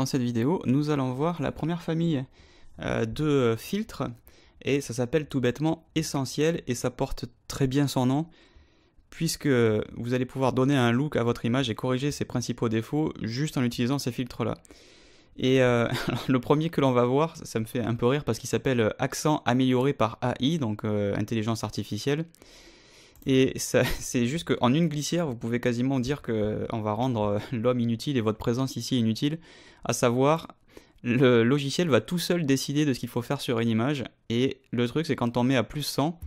dans cette vidéo, nous allons voir la première famille de filtres et ça s'appelle tout bêtement Essentiel et ça porte très bien son nom puisque vous allez pouvoir donner un look à votre image et corriger ses principaux défauts juste en utilisant ces filtres-là. Et le premier que l'on va voir, ça me fait un peu rire parce qu'il s'appelle Accent amélioré par AI, donc intelligence artificielle. Et c'est juste qu'en une glissière, vous pouvez quasiment dire qu'on va rendre l'homme inutile et votre présence ici inutile. À savoir, le logiciel va tout seul décider de ce qu'il faut faire sur une image. Et le truc, c'est quand on met à plus 100,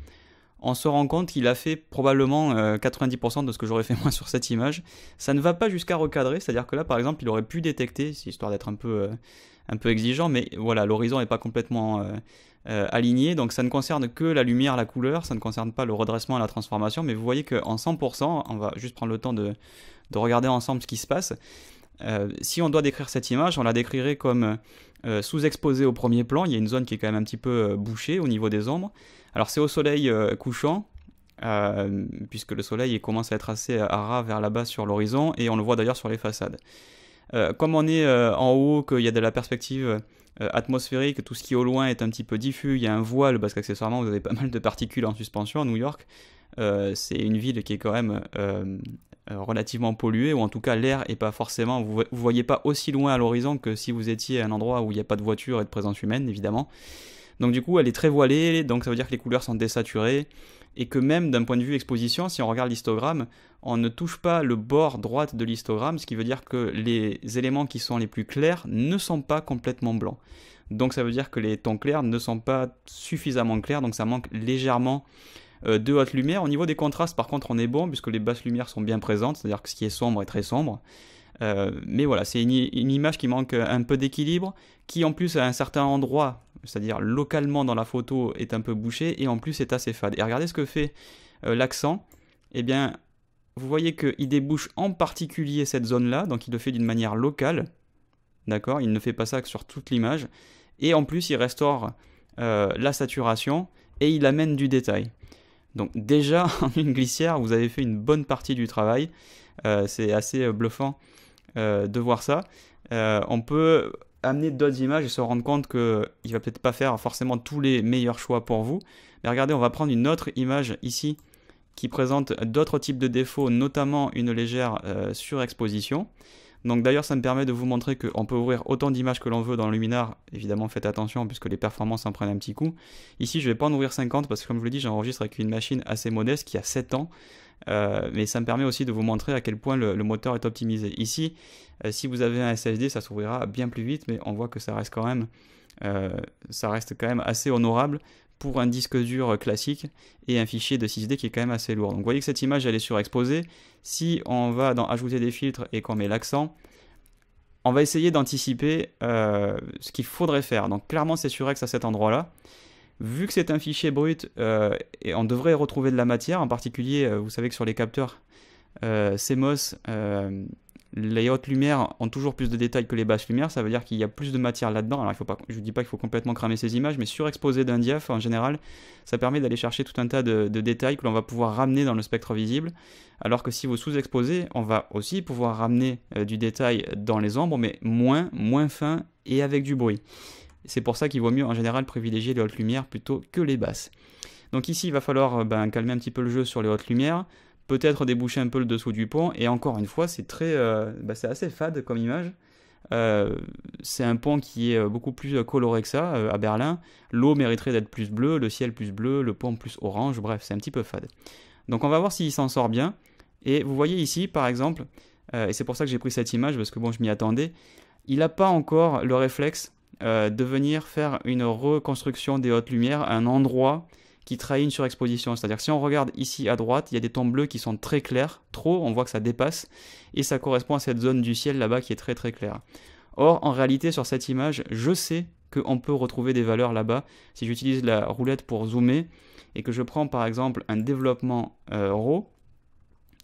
on se rend compte qu'il a fait probablement 90% de ce que j'aurais fait moi sur cette image. Ça ne va pas jusqu'à recadrer, c'est-à-dire que là, par exemple, il aurait pu détecter, c'est histoire d'être un peu exigeant, mais voilà, l'horizon n'est pas complètement aligné, donc ça ne concerne que la lumière, la couleur, ça ne concerne pas le redressement et la transformation, mais vous voyez qu'en 100%, on va juste prendre le temps de regarder ensemble ce qui se passe. Si on doit décrire cette image, on la décrirait comme sous-exposée au premier plan. Il y a une zone qui est quand même un petit peu bouchée au niveau des ombres. Alors c'est au soleil couchant, puisque le soleil commence à être assez à ras vers là-bas sur l'horizon, et on le voit d'ailleurs sur les façades. Comme on est en haut, qu'il y a de la perspective atmosphérique, tout ce qui est au loin est un petit peu diffus, il y a un voile, parce qu'accessoirement vous avez pas mal de particules en suspension à New York. C'est une ville qui est quand même relativement polluée, ou en tout cas l'air est pas forcément, vous voyez pas aussi loin à l'horizon que si vous étiez à un endroit où il n'y a pas de voiture et de présence humaine, évidemment. Donc du coup elle est très voilée, donc ça veut dire que les couleurs sont désaturées, et que même d'un point de vue exposition, si on regarde l'histogramme, on ne touche pas le bord droite de l'histogramme, ce qui veut dire que les éléments qui sont les plus clairs ne sont pas complètement blancs. Donc ça veut dire que les tons clairs ne sont pas suffisamment clairs, donc ça manque légèrement de haute lumière. Au niveau des contrastes, par contre, on est bon, puisque les basses lumières sont bien présentes, c'est-à-dire que ce qui est sombre est très sombre. Mais voilà, c'est une image qui manque un peu d'équilibre, qui en plus à un certain endroit, c'est-à-dire localement dans la photo, est un peu bouchée, et en plus est assez fade. Et regardez ce que fait l'accent. Eh bien, vous voyez qu'il débouche en particulier cette zone-là, donc il le fait d'une manière locale, d'accord, il ne fait pas ça que sur toute l'image, et en plus il restaure la saturation, et il amène du détail. Donc déjà, en une glissière, vous avez fait une bonne partie du travail. C'est assez bluffant de voir ça. On peut amener d'autres images et se rendre compte qu'il ne va peut-être pas faire forcément tous les meilleurs choix pour vous. Mais regardez, on va prendre une autre image ici qui présente d'autres types de défauts, notamment une légère surexposition. Donc d'ailleurs ça me permet de vous montrer qu'on peut ouvrir autant d'images que l'on veut dans Luminar. Évidemment faites attention puisque les performances en prennent un petit coup. Ici je ne vais pas en ouvrir 50 parce que comme je vous l'ai dit j'enregistre avec une machine assez modeste qui a 7 ans. Mais ça me permet aussi de vous montrer à quel point le moteur est optimisé. Ici si vous avez un SSD ça s'ouvrira bien plus vite, mais on voit que ça reste quand même assez honorable pour un disque dur classique et un fichier de 6D qui est quand même assez lourd. Donc vous voyez que cette image elle est surexposée. Si on va dans ajouter des filtres et qu'on met l'accent, on va essayer d'anticiper ce qu'il faudrait faire. Donc clairement c'est surex à cet endroit-là. Vu que c'est un fichier brut, et on devrait retrouver de la matière, en particulier, vous savez que sur les capteurs CMOS, les hautes lumières ont toujours plus de détails que les basses lumières, ça veut dire qu'il y a plus de matière là-dedans. Alors je ne dis pas qu'il faut complètement cramer ces images, mais surexposer d'un diaph en général, ça permet d'aller chercher tout un tas de détails que l'on va pouvoir ramener dans le spectre visible. Alors que si vous sous-exposez, on va aussi pouvoir ramener du détail dans les ombres, mais moins fin et avec du bruit. C'est pour ça qu'il vaut mieux en général privilégier les hautes lumières plutôt que les basses. Donc ici il va falloir calmer un petit peu le jeu sur les hautes lumières, peut-être déboucher un peu le dessous du pont, et encore une fois c'est c'est assez fade comme image. C'est un pont qui est beaucoup plus coloré que ça à Berlin. L'eau mériterait d'être plus bleue, le ciel plus bleu, le pont plus orange, bref c'est un petit peu fade. Donc on va voir s'il s'en sort bien. Et vous voyez ici par exemple, et c'est pour ça que j'ai pris cette image parce que bon je m'y attendais, il n'a pas encore le réflexe de venir faire une reconstruction des hautes lumières à un endroit qui trahit une surexposition. C'est-à-dire que si on regarde ici à droite, il y a des tons bleus qui sont très clairs, trop, on voit que ça dépasse, et ça correspond à cette zone du ciel là-bas qui est très très claire. Or, en réalité, sur cette image, je sais qu'on peut retrouver des valeurs là-bas. Si j'utilise la roulette pour zoomer, et que je prends par exemple un développement RAW,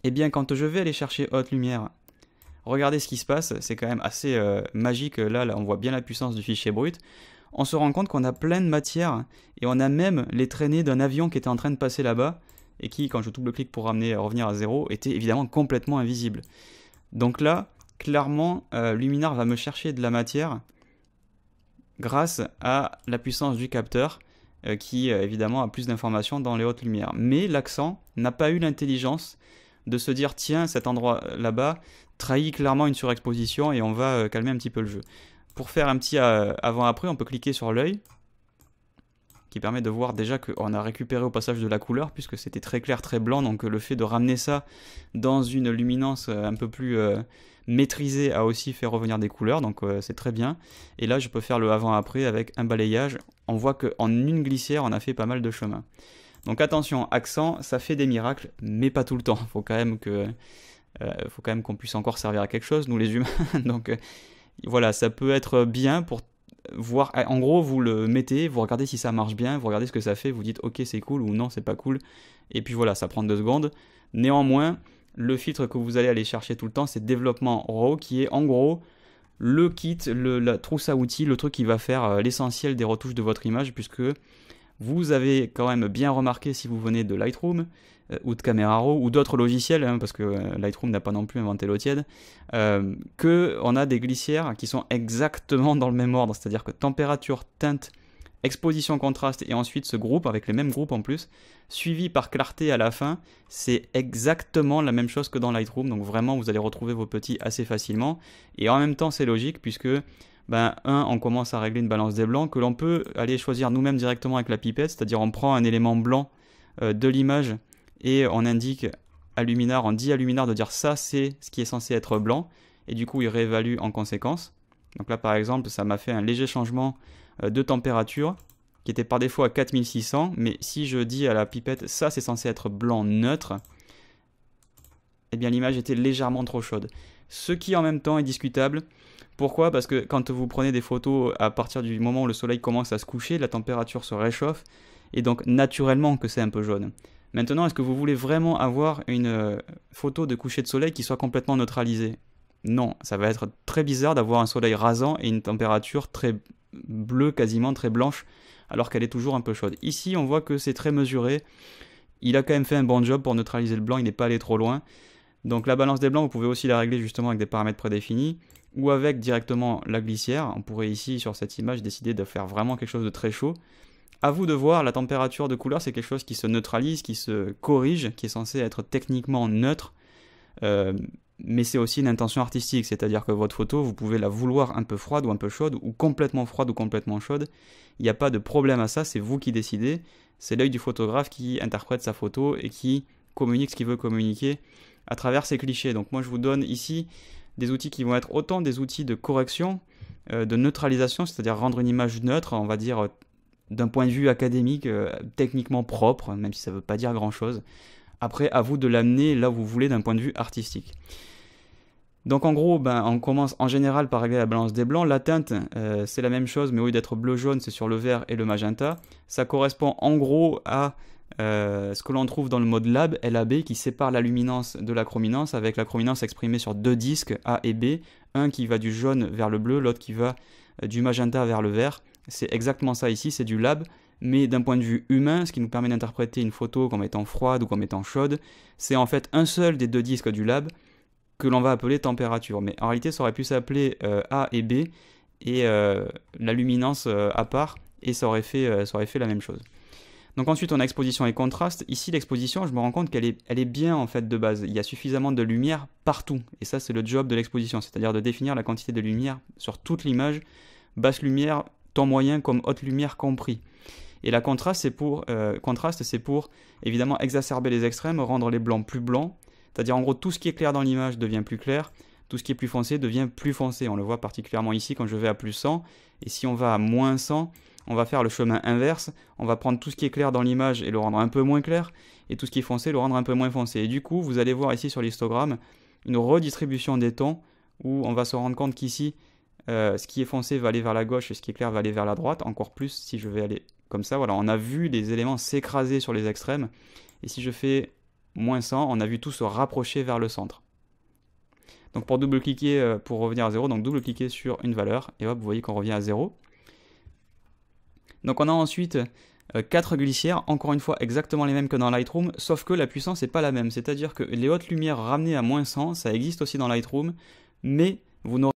eh bien quand je vais aller chercher haute lumière, regardez ce qui se passe, c'est quand même assez magique, là on voit bien la puissance du fichier brut. On se rend compte qu'on a plein de matière et on a même les traînées d'un avion qui était en train de passer là-bas et qui, quand je double-clique pour revenir à zéro, était évidemment complètement invisible. Donc là, clairement, Luminar va me chercher de la matière grâce à la puissance du capteur qui évidemment a plus d'informations dans les hautes lumières. Mais l'accent n'a pas eu l'intelligence de se dire tiens, cet endroit là-bas trahit clairement une surexposition et on va calmer un petit peu le jeu. Pour faire un petit avant-après, on peut cliquer sur l'œil qui permet de voir déjà qu'on a récupéré au passage de la couleur puisque c'était très clair, très blanc, donc le fait de ramener ça dans une luminance un peu plus maîtrisée a aussi fait revenir des couleurs, donc c'est très bien. Et là je peux faire le avant-après avec un balayage, on voit qu'en une glissière on a fait pas mal de chemin. Donc attention, accent, ça fait des miracles, mais pas tout le temps, faut quand même qu'on puisse encore servir à quelque chose, nous les humains, donc voilà, ça peut être bien pour voir, en gros vous le mettez, vous regardez si ça marche bien, vous regardez ce que ça fait, vous dites ok c'est cool ou non c'est pas cool, et puis voilà, ça prend 2 secondes. Néanmoins, le filtre que vous allez aller chercher tout le temps, c'est développement RAW, qui est en gros le kit, la trousse à outils, le truc qui va faire l'essentiel des retouches de votre image, puisque vous avez quand même bien remarqué si vous venez de Lightroom ou de Camera Raw ou d'autres logiciels, hein, parce que Lightroom n'a pas non plus inventé l'eau tiède, qu'on a des glissières qui sont exactement dans le même ordre, c'est-à-dire que température, teinte, exposition, contraste et ensuite ce groupe, avec les mêmes groupes en plus, suivi par clarté à la fin, c'est exactement la même chose que dans Lightroom, donc vraiment vous allez retrouver vos petits assez facilement, et en même temps c'est logique puisque on commence à régler une balance des blancs que l'on peut aller choisir nous-mêmes directement avec la pipette, c'est-à-dire on prend un élément blanc de l'image et on indique à Luminar, on dit à Luminar de dire ça c'est ce qui est censé être blanc, et du coup il réévalue en conséquence. Donc là par exemple ça m'a fait un léger changement de température qui était par défaut à 4600, mais si je dis à la pipette ça c'est censé être blanc neutre, eh bien l'image était légèrement trop chaude. Ce qui en même temps est discutable. Pourquoi ? Parce que quand vous prenez des photos à partir du moment où le soleil commence à se coucher, la température se réchauffe et donc naturellement que c'est un peu jaune. Maintenant, est-ce que vous voulez vraiment avoir une photo de coucher de soleil qui soit complètement neutralisée ? Non, ça va être très bizarre d'avoir un soleil rasant et une température très bleue, quasiment très blanche, alors qu'elle est toujours un peu chaude. Ici, on voit que c'est très mesuré. Il a quand même fait un bon job pour neutraliser le blanc, il n'est pas allé trop loin. Donc la balance des blancs, vous pouvez aussi la régler justement avec des paramètres prédéfinis ou avec directement la glissière. On pourrait ici, sur cette image, décider de faire vraiment quelque chose de très chaud. À vous de voir, la température de couleur, c'est quelque chose qui se neutralise, qui se corrige, qui est censé être techniquement neutre. Mais c'est aussi une intention artistique, c'est-à-dire que votre photo, vous pouvez la vouloir un peu froide ou un peu chaude, ou complètement froide ou complètement chaude. Il n'y a pas de problème à ça, c'est vous qui décidez. C'est l'œil du photographe qui interprète sa photo et qui communique ce qu'il veut communiquer à travers ces clichés. Donc moi je vous donne ici des outils qui vont être autant des outils de correction, de neutralisation, c'est-à-dire rendre une image neutre, on va dire d'un point de vue académique, techniquement propre, même si ça ne veut pas dire grand-chose. Après, à vous de l'amener là où vous voulez d'un point de vue artistique. Donc en gros, on commence en général par régler la balance des blancs. La teinte, c'est la même chose, mais au lieu d'être bleu-jaune, c'est sur le vert et le magenta. Ça correspond en gros à ce que l'on trouve dans le mode lab, LAB, qui sépare la luminance de la chrominance, avec la chrominance exprimée sur 2 disques A et B, un qui va du jaune vers le bleu, l'autre qui va du magenta vers le vert. C'est exactement ça ici, c'est du lab, mais d'un point de vue humain, ce qui nous permet d'interpréter une photo comme étant froide ou comme étant chaude, c'est en fait un seul des 2 disques du lab que l'on va appeler température. Mais en réalité, ça aurait pu s'appeler A et B, et la luminance à part, et ça aurait fait la même chose. Donc ensuite, on a exposition et contraste. Ici, l'exposition, je me rends compte qu'elle est bien en fait de base. Il y a suffisamment de lumière partout, et ça c'est le job de l'exposition, c'est-à-dire de définir la quantité de lumière sur toute l'image, basse lumière, temps moyen comme haute lumière compris. Et la contraste, c'est pour évidemment exacerber les extrêmes, rendre les blancs plus blancs, c'est-à-dire en gros tout ce qui est clair dans l'image devient plus clair, tout ce qui est plus foncé devient plus foncé. On le voit particulièrement ici quand je vais à plus 100, et si on va à moins 100, on va faire le chemin inverse, on va prendre tout ce qui est clair dans l'image et le rendre un peu moins clair, et tout ce qui est foncé le rendre un peu moins foncé. Et du coup, vous allez voir ici sur l'histogramme une redistribution des tons, où on va se rendre compte qu'ici, ce qui est foncé va aller vers la gauche et ce qui est clair va aller vers la droite, encore plus si je vais aller comme ça. Voilà, on a vu les éléments s'écraser sur les extrêmes, et si je fais moins 100, on a vu tout se rapprocher vers le centre. Donc pour double-cliquer, pour revenir à 0, donc double-cliquer sur une valeur, et hop, vous voyez qu'on revient à 0. Donc on a ensuite 4 glissières, encore une fois exactement les mêmes que dans Lightroom, sauf que la puissance n'est pas la même, c'est-à-dire que les hautes lumières ramenées à moins 100, ça existe aussi dans Lightroom, mais vous n'aurez